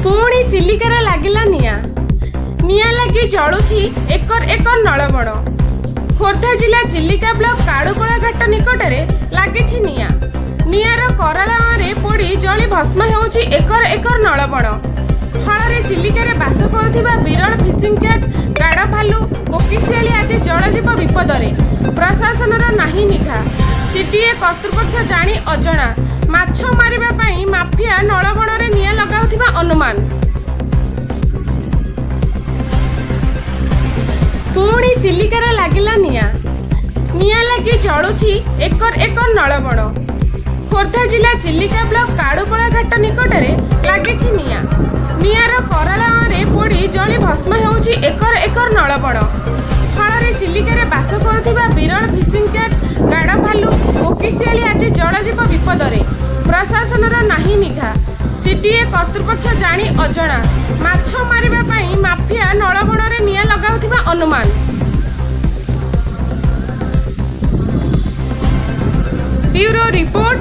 पुणी चिलिकार लागिला निया निया लगी जलुची एकर एकर नलबण। खोर्धा जिला चिलिका ब्लॉक काड़ुपड़ा घाट निकटरे लागिछि निया नियार करालारे पोड़ी जली भस्म होउछि एकर एकर नलबण। फल चिलिकार बास करुथिबा विरल फिशिंग कैट गाड़ भालू कोकिशियाली आदि जलजीव विपदरे प्रशासनर नाही निघा। सीडीए कर्तृपक्ष जानी अजणा माछ मारिबा पई माफिया नलबणरे निया लगाउथिबा अनुमान। पुणी चिलिकार लागिला निया निया लगी जलुची एकर एकर नलबण। खोर्धा जिला चिलिका ब्लॉक काड़ुपड़ा घाट निकटरे लागिछि निया नियार करालारे पोड़ी जली भस्म होउछि एकर एकर नलबण। फल चिलिकार बास करुथिबा विरल फिशिंग कैट गाड़ भालू कोकिशियाली आदि जलजीव विपदरे प्रशासनर नाही निघा। सीडीए कर्तृपक्ष जानी अजणा माछ मारिबा पई माफिया नलबणरे निया लगाउथिबा अनुमान। Bureau report